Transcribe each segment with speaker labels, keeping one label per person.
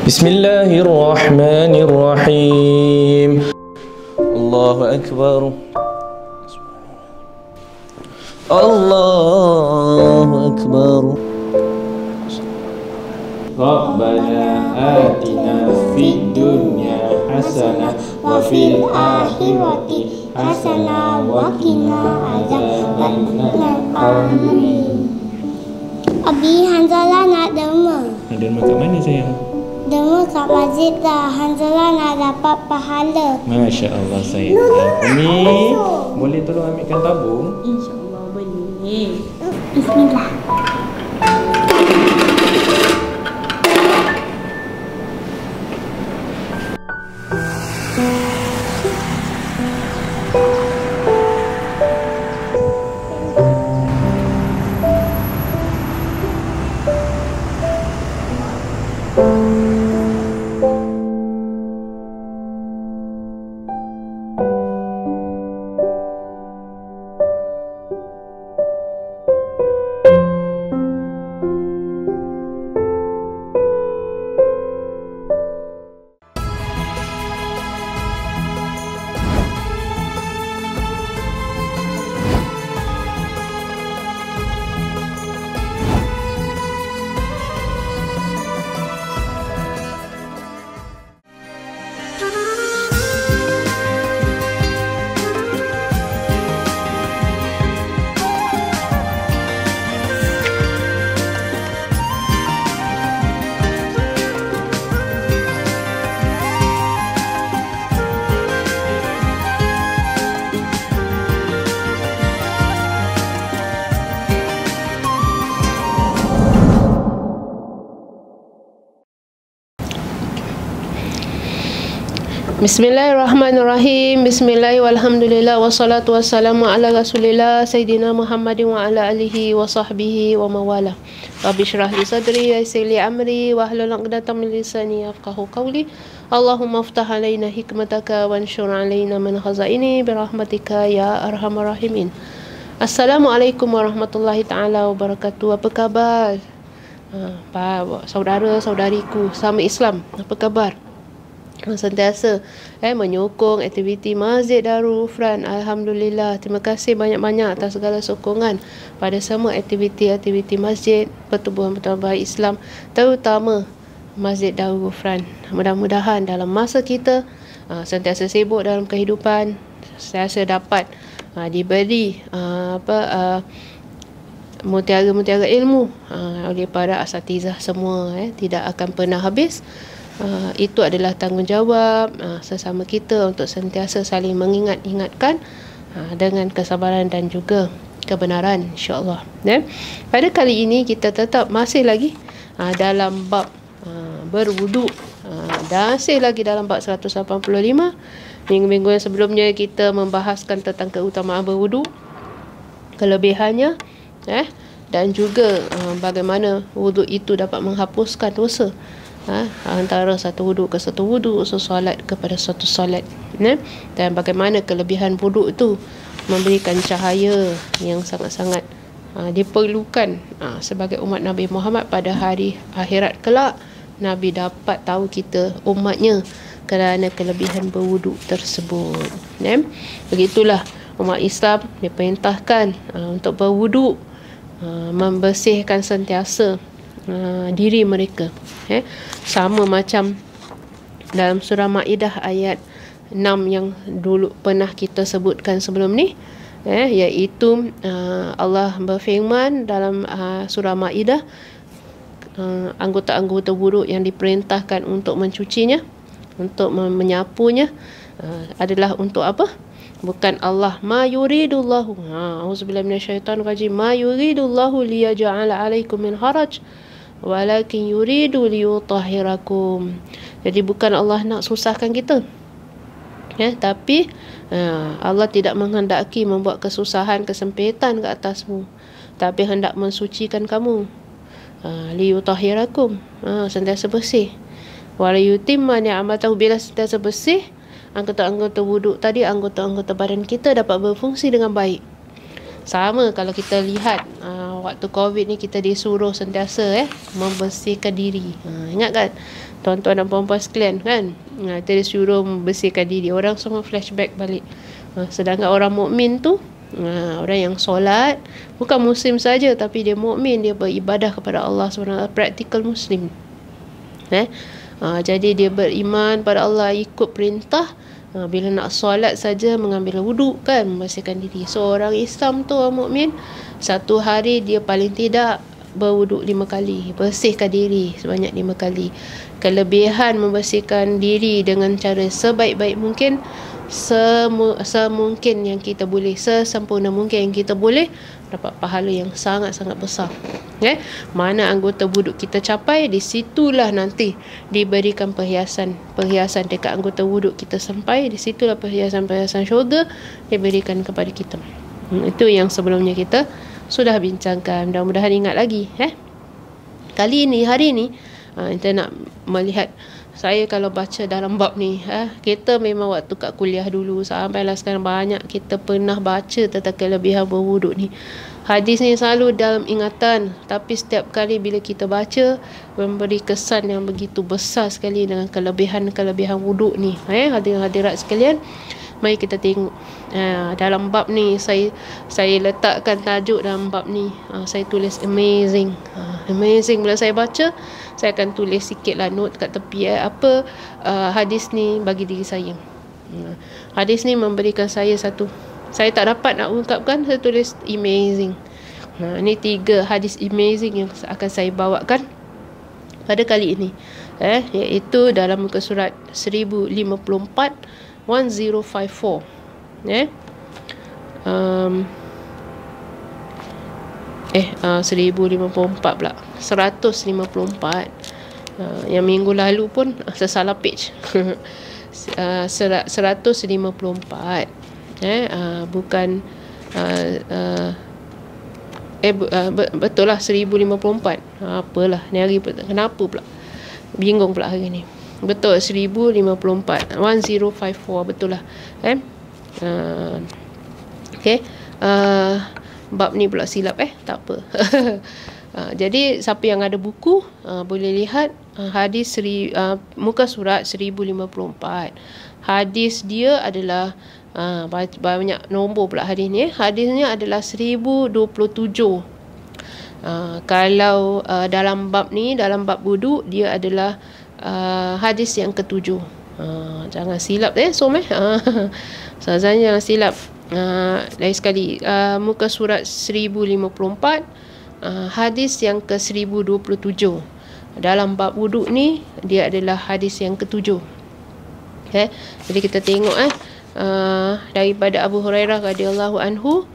Speaker 1: Bismillahirrahmanirrahim. Allahu Akbar. Allahu Akbar.
Speaker 2: Rabbana atina fid dunya hasanah wa fil akhirati hasanah wa qina adzabannar. Amin.
Speaker 3: Abi Hanzalah nak derma.
Speaker 2: Nak derma kat mana sayang?
Speaker 3: Derma kat masjid dah. Hanzalah nak dapat pahala.
Speaker 2: Masya Allah sayang. Umi, boleh tolong ambilkan tabung?
Speaker 4: InsyaAllah boleh.
Speaker 3: Bismillah.
Speaker 4: Bismillahirrahmanirrahim. Bismillah walhamdulillah wassalatu wassalamu ala rasulillah Sayyidina Muhammadin wa ala alihi wa sahbihi wa mawala. Rabbi syrah li sadri wa yassir li amri wahlul 'uqdatam min lisani yafqahu qawli. Allahumma aftah alaina hikmataka wanshur alaina min khazaini birahmatika ya arhamar rahimin. Assalamualaikum warahmatullahi taala wabarakatuh. Apa khabar? Saudara-saudariku sama Islam, apa khabar? Sentiasa menyokong aktiviti Masjid Darul Ghufran. Alhamdulillah, terima kasih banyak-banyak atas segala sokongan pada semua aktiviti-aktiviti masjid pertubuhan-pertubuhan baik Islam, terutama Masjid Darul Ghufran. Mudah-mudahan dalam masa kita sentiasa sibuk dalam kehidupan, sentiasa dapat diberi mutiara-mutiara ilmu oleh para asatizah semua, tidak akan pernah habis. Itu adalah tanggungjawab sesama kita untuk sentiasa saling mengingat-ingatkan dengan kesabaran dan juga kebenaran, insya-Allah. Pada kali ini kita tetap masih lagi dalam bab berwuduk, masih lagi dalam bab 185. Minggu-minggu yang sebelumnya kita membahaskan tentang keutamaan berwuduk, kelebihannya, dan juga bagaimana wuduk itu dapat menghapuskan dosa antara satu wuduk ke satu wuduk, solat kepada satu solat, dan bagaimana kelebihan wuduk itu memberikan cahaya yang sangat-sangat diperlukan sebagai umat Nabi Muhammad pada hari akhirat kelak. Nabi dapat tahu kita umatnya kerana kelebihan berwuduk tersebut. Begitulah umat Islam diperintahkan untuk berwuduk, membersihkan sentiasa diri mereka, sama macam dalam surah Maidah ayat 6 yang dulu pernah kita sebutkan sebelum ni, iaitu Allah berfirman dalam surah Maidah, anggota-anggota wuduk yang diperintahkan untuk mencucinya, untuk menyapunya, adalah untuk apa? Bukan Allah ma yuridullahu, auzubillahi minasyaitonir rajim, ma yuridullahu liyaj'ala 'alaikum min haraj walakin yuridu liyutahhirakum. Jadi bukan Allah nak susahkan kita, tapi Allah tidak menghendaki membuat kesusahan, kesempitan ke atasmu, tapi hendak mensucikan kamu. Liyutahhirakum, sentiasa bersih. Wala yutimma ni'matahu, bila sentiasa bersih, anggota-anggota wuduk tadi, anggota-anggota badan kita dapat berfungsi dengan baik. Sama kalau kita lihat waktu COVID ni kita disuruh sentiasa membersihkan diri. Ingat kan tuan-tuan dan puan-puan sekalian kan, kita disuruh membersihkan diri. Orang semua flashback balik. Sedangkan orang mukmin tu, orang yang solat, bukan muslim saja tapi dia mukmin, dia beribadah kepada Allah SWT, practical muslim. Jadi dia beriman pada Allah, ikut perintah. Bila nak solat saja mengambil wuduk kan, membersihkan diri. So orang Islam tu, orang mukmin, satu hari dia paling tidak berwuduk 5 kali, bersihkan diri sebanyak 5 kali. Kelebihan membersihkan diri dengan cara sebaik-baik mungkin, semungkin yang kita boleh, sesempurna mungkin yang kita boleh, dapat pahala yang sangat-sangat besar. Mana anggota wuduk kita capai, di situlah nanti diberikan perhiasan dekat anggota wuduk kita sampai. Di situlah perhiasan syurga diberikan kepada kita. Itu yang sebelumnya kita sudah bincangkan. Mudah-mudahan ingat lagi. Hari ni kita nak melihat. Saya kalau baca dalam bab ni, kita memang waktu kat kuliah dulu sampailah sekarang banyak kita pernah baca tentang kelebihan berwuduk ni. Hadis ni selalu dalam ingatan, tapi setiap kali bila kita baca, memberi kesan yang begitu besar sekali dengan kelebihan wuduk ni. Hadirin-hadirat sekalian, mari kita tengok. Dalam bab ni saya letakkan tajuk dalam bab ni. Saya tulis amazing. Amazing. Bila saya baca, saya akan tulis sikitlah note kat tepi apa hadis ni bagi diri saya. Hadis ni memberikan saya satu, saya tak dapat nak ungkapkan, saya tulis amazing. Ini 3 hadis amazing yang akan saya bawakan pada kali ini. Iaitu dalam muka surat 1054, 1054. 1054 pula, 154. Yang minggu lalu pun tersalah page. 154. Bukan betul lah 1054. Apalah ni hari, kenapa pula bingung pula hari ni. Betul 1054, 1054, betul lah. Okay. Bab ni pula silap tak apa. Jadi siapa yang ada buku boleh lihat hadis muka surat 1054. Hadis dia adalah banyak nombor pula hadis ni. Hadisnya adalah 1027. Kalau dalam bab ni, dalam bab wuduk, dia adalah hadis yang ke-7. Jangan silap Ustazah jangan silap. Lain sekali, muka surat 1054, hadis yang ke-1027. Dalam bab wuduk ni, dia adalah hadis yang ke-7. Jadi kita tengok daripada Abu Hurairah radhiyallahu anhu,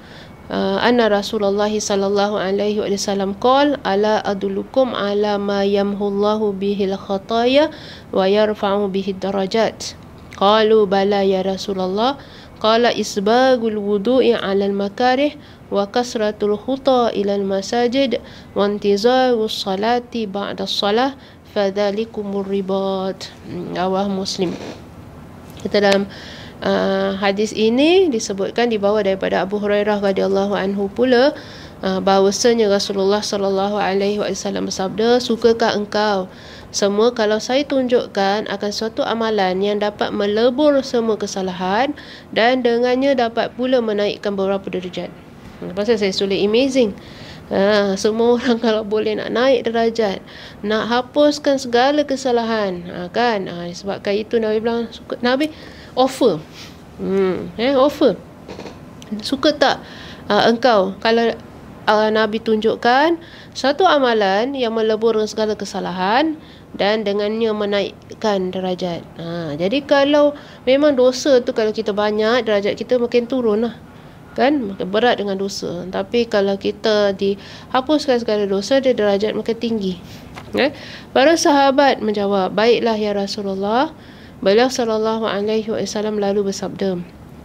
Speaker 4: anna Rasulullah sallallahu alaihi wasallam qala, ala adullukum ala ma yamhullahu bihil khataya wa yarfa'u bihid darajat. Qalu bala ya Rasulullah. Qala isbagul wudu'i 'alal makarih wa kasratul khuta ilal masajid wa intizarus salati ba'da shalah fadzalikumur ribat. Rawah Muslim. Kita dalam hadis ini disebutkan, dibawa daripada Abu Hurairah radhiyallahu anhu pula, bahawasanya Rasulullah sallallahu alaihi wasallam bersabda, sukakah engkau semua kalau saya tunjukkan akan suatu amalan yang dapat melebur semua kesalahan dan dengannya dapat pula menaikkan beberapa derajat. Pasal saya tulis amazing. Semua orang kalau boleh nak naik derajat, nak hapuskan segala kesalahan, kan? Sebabkan itu Nabi bilang, Nabi offer. Offer. Suka tak engkau kalau Nabi tunjukkan satu amalan yang meleburkan segala kesalahan dan dengannya menaikkan derajat. Jadi kalau memang dosa tu, kalau kita banyak, derajat kita makin turun lah, kan? Makin berat dengan dosa. Tapi kalau kita dihapuskan segala dosa, dia derajat makin tinggi. Para sahabat menjawab, baiklah ya Rasulullah. Beliau sallallahu alaihi wasallam lalu bersabda,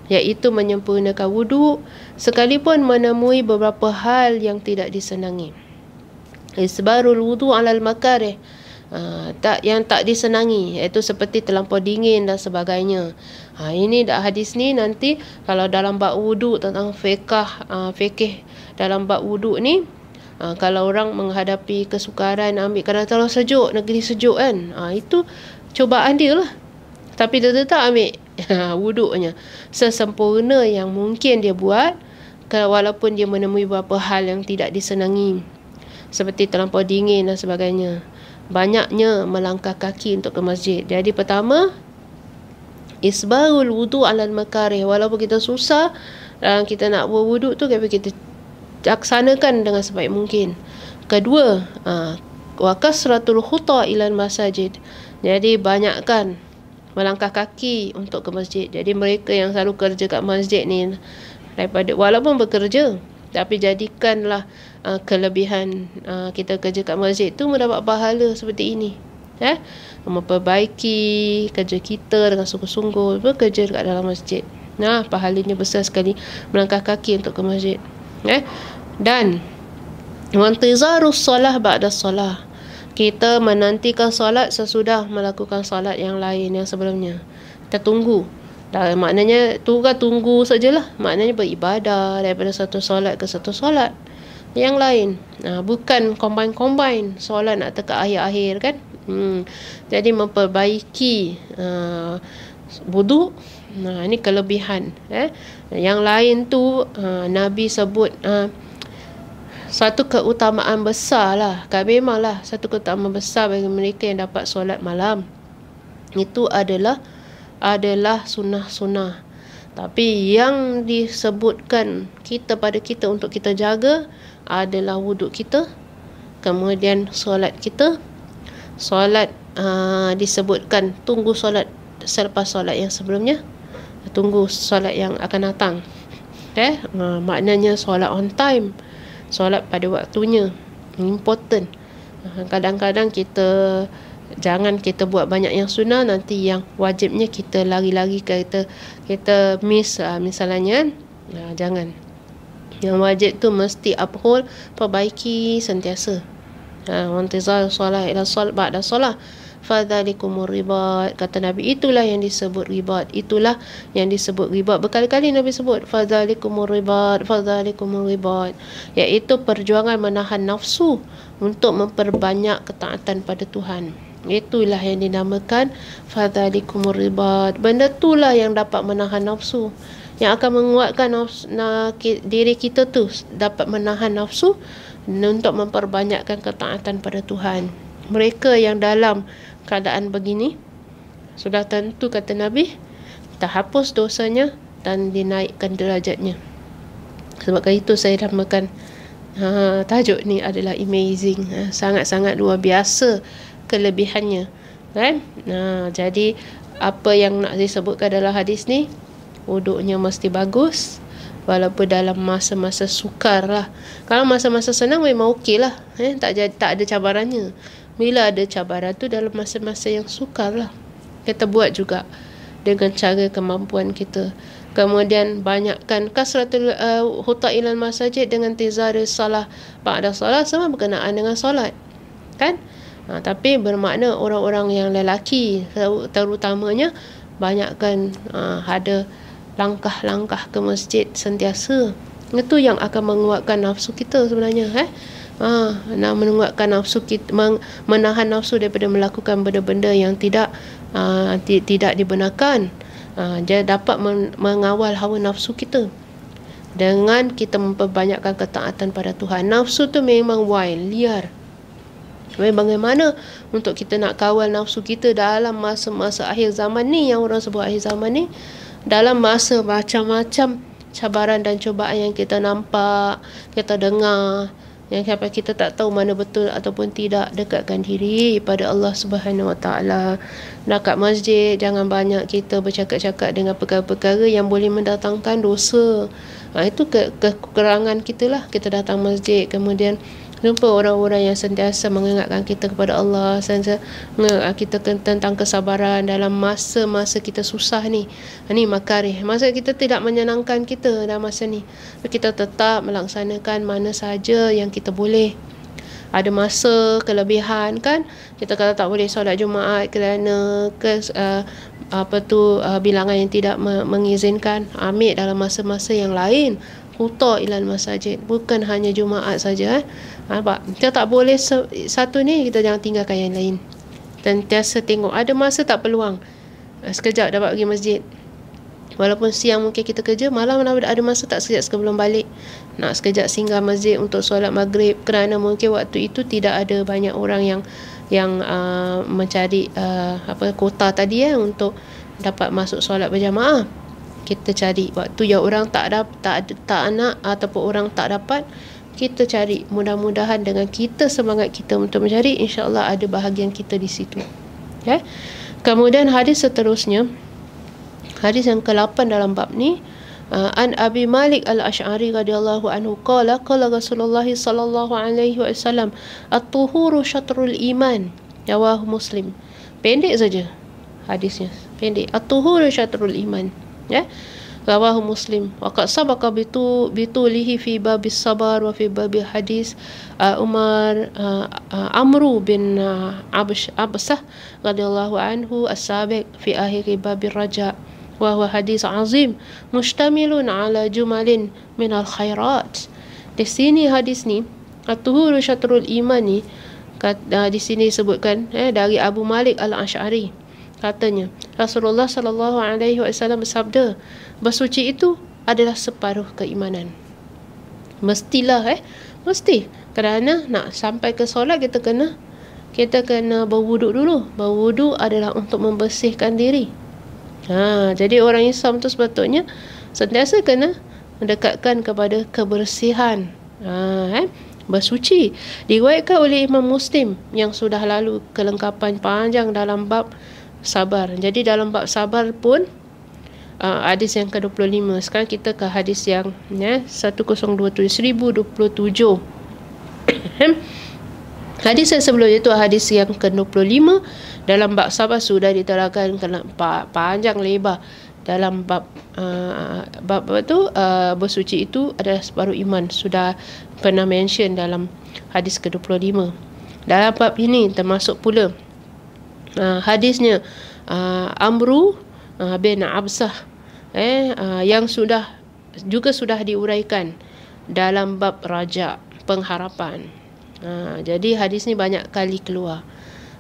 Speaker 4: iaitu menyempurnakan wuduk sekalipun menemui beberapa hal yang tidak disenangi. Isbarul wudu' alal makarih, yang tak disenangi, iaitu seperti terlampau dingin dan sebagainya. Ini hadis ni nanti kalau dalam bab wuduk tentang fikih dalam bab wuduk ni, Kalau orang menghadapi kesukaran, ambil kadang-kadang sejuk, negeri sejuk kan, itu cubaan dia lah. Tapi dia tetap ambil wuduknya sesempurna yang mungkin dia buat, walaupun dia menemui beberapa hal yang tidak disenangi, seperti terlampau dingin dan sebagainya. Banyaknya melangkah kaki untuk ke masjid. Jadi pertama, isbarul wudu' alal makarih. Walaupun kita susah dalam kita nak berwuduk tu, kita laksanakan dengan sebaik mungkin. Kedua, wa kasratul khuta ilal masajid. Jadi banyakkan melangkah kaki untuk ke masjid. Jadi mereka yang selalu kerja kat masjid ni, daripada walaupun bekerja, tapi jadikanlah kelebihan kita kerja kat masjid tu mendapat pahala seperti ini. Memperbaiki kerja kita dengan sungguh-sungguh, bekerja kat dalam masjid. Pahalanya besar sekali melangkah kaki untuk ke masjid. Dan wantizarus solah ba'da solah. Kita menantikan solat sesudah melakukan solat yang lain yang sebelumnya. Kita tunggu. Maknanya tu kan tunggu sajalah. Maknanya beribadah daripada satu solat ke satu solat yang lain. Bukan combine solat nak tekat akhir-akhir kan. Jadi memperbaiki wuduk. Ini kelebihan. Yang lain tu Nabi sebut satu keutamaan besar lah. Memanglah satu keutamaan besar bagi mereka yang dapat solat malam. Itu adalah sunnah-sunnah. Tapi yang disebutkan pada kita untuk kita jaga adalah wuduk kita, kemudian solat kita. Solat disebutkan tunggu solat selepas solat yang sebelumnya, tunggu solat yang akan datang. Maknanya solat on time, solat pada waktunya, important. Kadang-kadang jangan kita buat banyak yang sunnah, nanti yang wajibnya kita lari-lari, kita miss misalnya. Jangan. Yang wajib tu mesti uphold, perbaiki sentiasa. Wantizar solah ila solat ba'da solah fadzalikumur ribat. Kata Nabi, itulah yang disebut ribat. Itulah yang disebut ribat. Berkali-kali Nabi sebut fadzalikumur ribat, fadzalikumur ribat, iaitu perjuangan menahan nafsu untuk memperbanyak ketaatan pada Tuhan. Itulah yang dinamakan fadzalikumur ribat. Benda itulah yang dapat menahan nafsu, yang akan menguatkan diri kita tu dapat menahan nafsu untuk memperbanyakkan ketaatan pada Tuhan. Mereka yang dalam keadaan begini, sudah tentu kata Nabi, terhapus dosanya dan dinaikkan derajatnya. Sebab itu saya namakan tajuk ni adalah amazing. Sangat-sangat luar biasa kelebihannya kan. Jadi apa yang nak disebutkan dalam hadis ni, wuduknya mesti bagus, walaupun dalam masa-masa sukar lah. Kalau masa-masa senang memang okey lah, tak ada cabarannya. Bila ada cabaran tu dalam masa-masa yang sukar lah, kita buat juga dengan cara kemampuan kita. Kemudian banyakkan kasratul huta ilal masajid dengan tizarus salah ba'da salah, semua berkenaan dengan solat kan. Tapi bermakna orang-orang yang lelaki terutamanya banyakkan ada langkah-langkah ke masjid sentiasa. Itu yang akan menguatkan nafsu kita sebenarnya. Nak menguatkan nafsu kita, menahan nafsu daripada melakukan benda-benda yang tidak dibenarkan. Dia dapat mengawal hawa nafsu kita dengan kita memperbanyakkan ketaatan pada Tuhan. Nafsu tu memang wild, liar. Bagaimana untuk kita nak kawal nafsu kita dalam masa-masa akhir zaman ni, yang orang sebut akhir zaman ni, dalam masa macam-macam cabaran dan cubaan yang kita nampak, kita dengar, yang sampai kita tak tahu mana betul ataupun tidak. Dekatkan diri pada Allah Subhanahu Wa Taala. Nak kat masjid, jangan banyak kita bercakap-cakap dengan perkara-perkara yang boleh mendatangkan dosa. Itu kekurangan kita lah. Kita datang masjid, kemudian jumpa orang-orang yang sentiasa mengingatkan kita kepada Allah, sentiasa mengingatkan kita tentang kesabaran dalam masa-masa kita susah ni. Ini makarih, masa kita tidak menyenangkan kita dalam masa ni. Kita tetap melaksanakan mana saja yang kita boleh. Ada masa kelebihan kan, kita kalau tak boleh solat Jumaat kerana bilangan yang tidak mengizinkan, ambil dalam masa-masa yang lain. khuta ilal masajid, bukan hanya Jumaat saja. Nampak? Kita tak boleh satu ni kita jangan tinggalkan yang lain. Dan tiasa tengok, ada masa tak peluang, sekejap dapat pergi masjid. Walaupun siang mungkin kita kerja, malam ada masa tak sekejap sebelum balik, nak sekejap singgah masjid untuk solat maghrib, kerana mungkin waktu itu tidak ada banyak orang yang mencari kota tadi untuk dapat masuk solat berjamaah. Kita cari waktu yang orang tak nak ataupun orang tak dapat, kita cari. Mudah-mudahan dengan kita semangat kita untuk mencari, insya-Allah ada bahagian kita di situ. Okay? Kemudian hadis seterusnya, hadis yang ke-8 dalam bab ni, an Abi Malik Al-Asy'ari radhiyallahu anhu qala Rasulullah sallallahu alaihi wasallam at-tuhuru syatrul iman, rawahu Muslim. Pendek saja hadisnya, pendek. At-tuhuru syatrul iman, ya, rawahu Muslim. Wa qad sabaqa bitulihi fi babis sabar wa fi babil hadis Amru bin Absah radhiyallahu anhu as-sabiq fi akhir babil raja, wa huwa hadis azim mustamilun ala jumalin min al-khairat. Di sini hadis ni, at-tuhuru syatrul iman ni, di sini disebutkan dari Abu Malik Al-Asy'ari, katanya Rasulullah sallallahu alaihi wasallam bersabda, bersuci itu adalah separuh keimanan. Mestilah mesti, kerana nak sampai ke solat kita kena berwuduk dulu. Berwuduk adalah untuk membersihkan diri. Jadi orang Islam tu sepatutnya sentiasa kena mendekatkan kepada kebersihan, bersuci. Diriwayatkan oleh Imam Muslim yang sudah lalu kelengkapan panjang dalam bab sabar. Jadi dalam bab sabar pun hadis yang ke-25. Sekarang kita ke hadis yang 1027. Hadis yang sebelum itu hadis yang ke-25 dalam bab sabar sudah diterangkan panjang lebar dalam bab bersuci itu adalah separuh iman, sudah pernah mention dalam hadis ke-25. Dalam bab ini termasuk pula hadisnya Amru bin Absah yang sudah diuraikan dalam bab raja, pengharapan. Jadi hadis ni banyak kali keluar.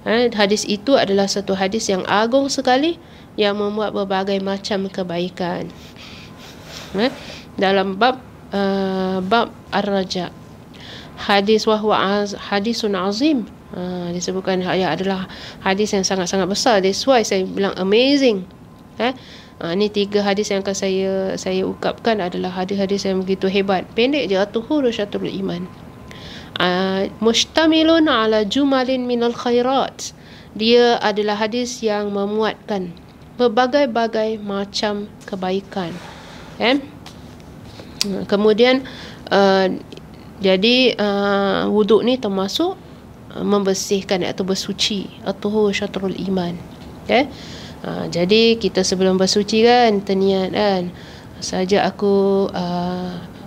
Speaker 4: Hadis itu adalah satu hadis yang agung sekali, yang memuat berbagai macam kebaikan. Dalam bab ar-raja, hadis wahwa hadisun azim, disebutkan adalah hadis yang sangat-sangat besar. That's why saya bilang amazing. Ini 3 hadis yang akan saya ungkapkan adalah hadis-hadis yang begitu hebat. Pendek je, at-tuhuru syatrul iman. Mustamilun ala jumalin minal khairat. Dia adalah hadis yang memuatkan berbagai-bagai macam kebaikan. Kemudian jadi wuduk ni termasuk membersihkan atau bersuci, at-tuhuru syatrul iman. Jadi kita sebelum bersuci kan, terniat kan, saja aku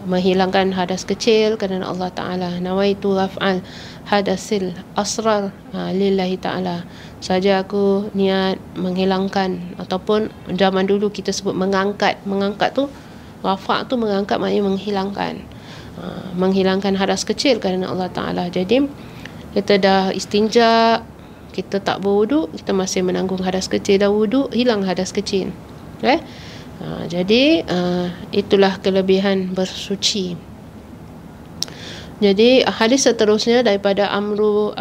Speaker 4: menghilangkan hadas kecil kerana Allah Ta'ala. Nawaitu raf'al hadasil asrar lillahi ta'ala. Saja aku niat menghilangkan, ataupun zaman dulu kita sebut mengangkat. Mengangkat tu, rafa' tu mengangkat maknanya menghilangkan. Menghilangkan hadas kecil kerana Allah Ta'ala. Jadi kita dah istinja, kita tak berwuduk, kita masih menanggung hadas kecil. Dah wuduk, hilang hadas kecil. Jadi itulah kelebihan bersuci. Jadi hadis seterusnya daripada Amru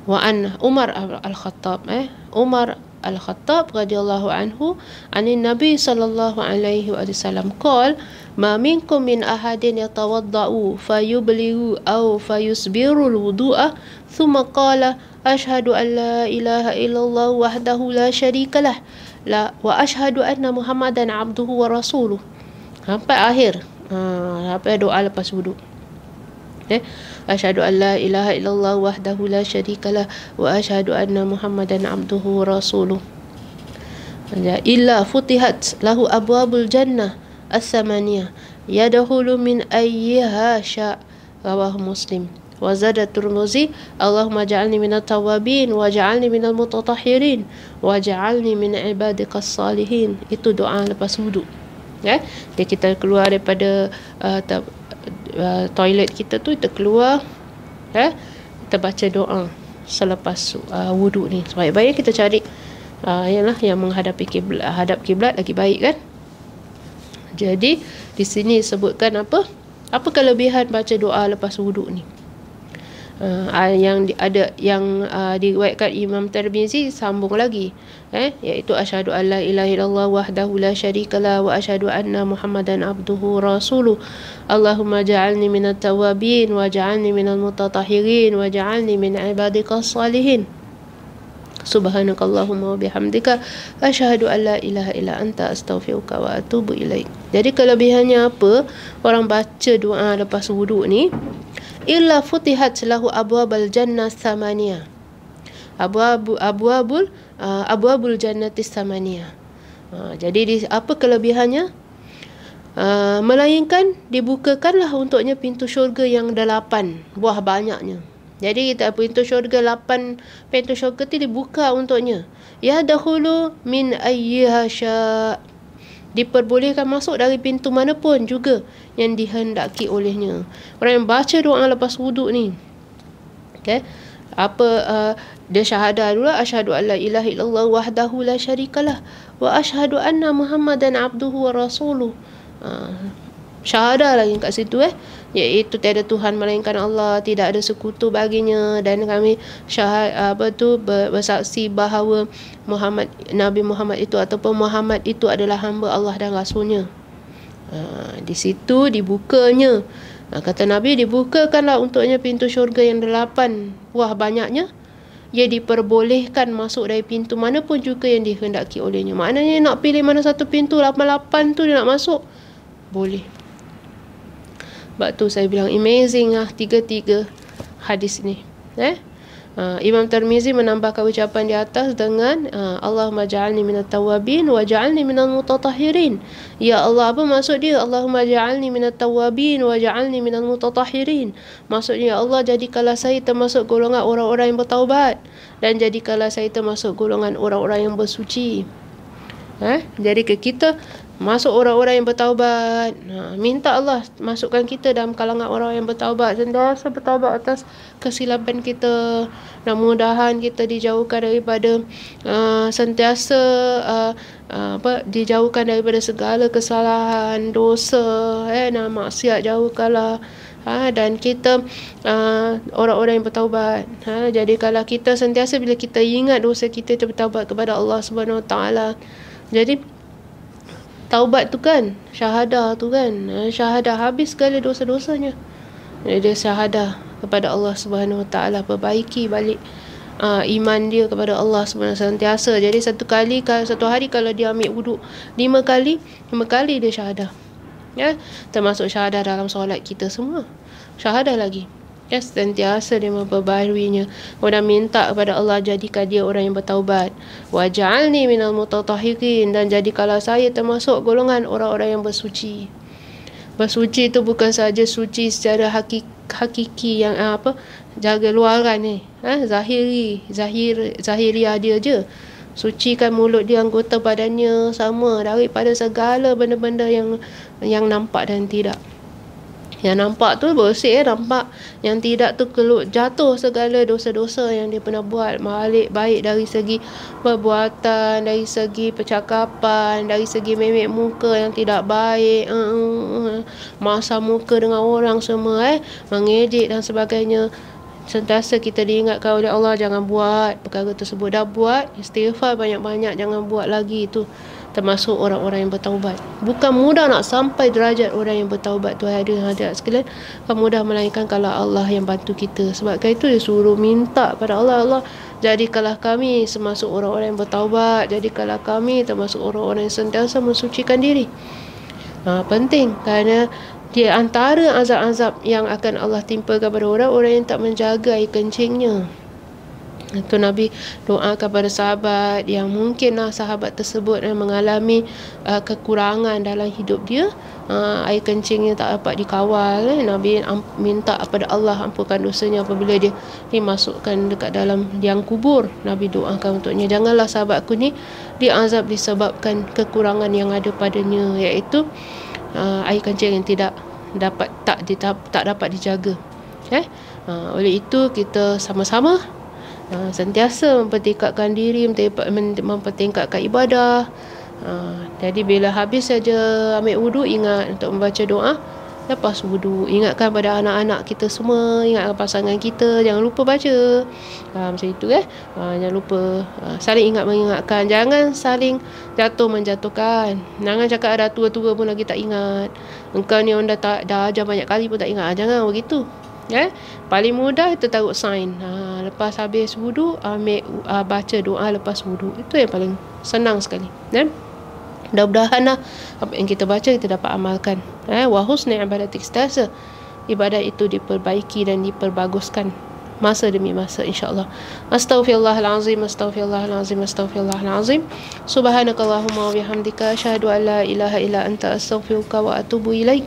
Speaker 4: wa an Umar Al-Khattab, Umar Al-Khattab radhiyallahu anhu, anin Nabi sallallahu alaihi wasallam qala, ma minkum min ahadin yatawaddau fayublighu aw fayusbiru al-wudu'a thumma qala ashhadu an la ilaha illallah wahdahu la syarika lah wa ashhadu anna Muhammadan abduhu wa rasuluh, sampai akhir. Sampai doa lepas wuduk. Asyhadu an la ilaha illallah wahdahu la syarikalah wa asyhadu anna Muhammadan abduhu wa rasuluh. Illa futihat lahu abwabul jannah as-samaniyah yadkhulu min ayyiha sya', rawahu Muslim. Wa zada Tirmizi, Allahumma ja'alni minat tawabin wa ja'alni minal mutatahhirin wa ja'alni min ibadikas salihin. Itu doa lepas wuduk. Dia kita keluar daripada toilet kita tu, kita keluar, kita baca doa selepas wuduk ni. Sebaik-baiknya kita cari ialah yang menghadapi kiblat, hadap kiblat lagi baik kan. Jadi di sini sebutkan apa kelebihan baca doa lepas wuduk ni. Yang diriwayatkan Imam Tirmizi sambung lagi, iaitu asyhadu alla ilaha illallah wahdahu la syarikalah wa asyhadu anna Muhammadan abduhu rasuluh. Allahumma ja'alni minat tawabin wa ja'alni minal mutatahhirin wa ja'alni min ibadikas salihin. Subhanakallahumma wa bihamdika asyhadu an la ilaha illa anta astaghfiruka wa atubu ilaik. Jadi kelebihannya apa? Orang baca doa lepas wuduk ni, illa futihat lahu abwabal jannah thamaniyah. Abwabul jannatis thamaniyah. Jadi apa kelebihannya? Melainkan dibukakanlah untuknya pintu syurga yang 8 buah banyaknya. Jadi kita pintu syurga 8 pintu syurga tu dibuka untuknya. Ya dakhulu min ayyiha sya'. Diperbolehkan masuk dari pintu mana pun juga yang dihendaki olehnya. Orang yang baca doa lepas wuduk ni, dia syahadah dulu, asyhadu alla ilaha illallah wahdahu la syarikalah wa asyhadu anna Muhammadan abduhu wa rasuluh. Syahadah lagi kat situ, iaitu tiada Tuhan melainkan Allah, tidak ada sekutu baginya, dan kami bersaksi bahawa Nabi Muhammad itu ataupun Muhammad itu adalah hamba Allah dan rasulnya. Di situ dibukanya, kata Nabi, dibukakanlah untuknya pintu syurga yang 8 buah banyaknya. Ia diperbolehkan masuk dari pintu mana pun juga yang dihendaki olehnya. Maknanya nak pilih mana satu pintu 8 tu dia nak masuk, boleh. Sebab tu saya bilang amazing tiga-tiga hadis ni. Imam Tirmizi menambahkan ucapan di atas dengan Allahumma ja'alni minat tawabin wa ja'alni minal mutatahhirin. Ya Allah, apa maksud dia? Allahumma ja'alni minat tawabin wa ja'alni minal mutatahhirin. Maksudnya, ya Allah, jadikanlah saya termasuk golongan orang-orang yang bertaubat, dan jadikanlah saya termasuk golongan orang-orang yang bersuci. Jadi kita masuk orang-orang yang bertaubat. Minta Allah masukkan kita dalam kalangan orang yang bertaubat, sentiasa bertaubat atas kesilapan kita, dan mudahan kita dijauhkan daripada dijauhkan daripada segala kesalahan, dosa, dan maksiat jauhkanlah. Dan kita orang-orang yang bertaubat. Jadi kalau kita sentiasa bila kita ingat dosa kita bertaubat kepada Allah Subhanahu Wa Taala. Jadi taubat tu kan, syahadah tu kan, syahadah habis segala dosa-dosanya. Jadi dia syahadah kepada Allah Subhanahu Wa Taala, perbaiki balik iman dia kepada Allah Subhanahu sentiasa. Jadi satu hari kalau dia ambil wuduk 5 kali dia syahadah. Termasuk syahadah dalam solat kita semua. Syahadah lagi. Sentiasa dia memperbaharuinya. Orang minta kepada Allah, jadikan dia orang yang bertaubat. Wa ja'alni minal mutatahhirin, dan jadikanlah saya termasuk golongan orang-orang yang bersuci. Bersuci itu bukan saja suci secara hakiki yang jaga luaran ni, zahiriah dia je. Sucikan mulut dia, anggota badannya sama daripada segala benda-benda yang nampak dan tidak. Yang nampak tu bersih, nampak. Yang tidak tu jatuh segala dosa-dosa yang dia pernah buat. Baik dari segi perbuatan, dari segi percakapan, dari segi memek muka yang tidak baik, masa muka dengan orang semua, mengejek dan sebagainya. Sentiasa kita diingatkan oleh Allah, jangan buat perkara tersebut. Dah buat, istighfar banyak-banyak, jangan buat lagi. Itu termasuk orang-orang yang bertaubat. Bukan mudah nak sampai derajat orang yang bertaubat tu, hadirat sekalian. Bukan mudah, melainkan kalau Allah yang bantu kita. Sebab itu dia suruh minta pada Allah, Allah jadikanlah kami termasuk orang-orang yang bertaubat, jadikanlah kami termasuk orang-orang yang sentiasa mensucikan diri. Penting, kerana di antara azab-azab yang akan Allah timpa kepada orang-orang yang tak menjaga air kencingnya. Itu Nabi doa kepada sahabat yang mungkinlah sahabat tersebut mengalami kekurangan dalam hidup dia, air kencingnya tak dapat dikawal. Nabi minta kepada Allah ampunkan dosanya apabila dia dimasukkan dekat dalam liang kubur. Nabi doakan untuknya, janganlah sahabatku ni diazab disebabkan kekurangan yang ada padanya, iaitu air kencing yang tak dapat dijaga. Oleh itu kita sama-sama sentiasa mempertingkatkan diri, mempertingkatkan ibadah. Jadi bila habis saja ambil wudu, ingat untuk membaca doa lepas wudu. Ingatkan pada anak-anak kita semua, ingatkan pasangan kita, jangan lupa baca. Macam itu jangan lupa saling mengingatkan, jangan saling menjatuhkan. Jangan cakap dah tua-tua pun lagi tak ingat. Engkau ni orang dah ajar banyak kali pun tak ingat. Jangan begitu. Paling mudah itu taruh sign. Lepas habis wudu baca doa lepas wudu. Itu yang paling senang sekali. Mudah-mudahan apa yang kita baca kita dapat amalkan. Wa husni ibadatik sentiasa ibadah itu diperbaiki dan diperbaguskan masa demi masa, insya-Allah. Astaghfirullahalazim, astaghfirullahalazim, astaghfirullahalazim. Subhanakallahumma wa bihamdika asyhadu an la ilaha illa anta astaghfiruka wa atubu ilaik.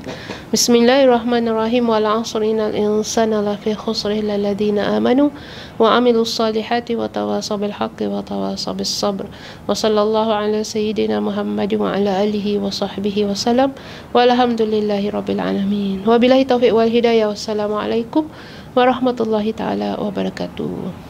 Speaker 4: Bismillahirrahmanirrahim. Wal 'asri innal insana lafi khusr illa alladziina amanu wa 'amilus solihati wa tawasaw bil haqqi wa tawasaw bis sabr. Wa sallallahu ala sayyidina Muhammadin wa ala alihi wa sahbihi wa sallam. Walhamdulillahi rabbil alamin. Wabillahi taufiq wal hidayah. Wassalamualaikum warahmatullahi taala wabarakatuh.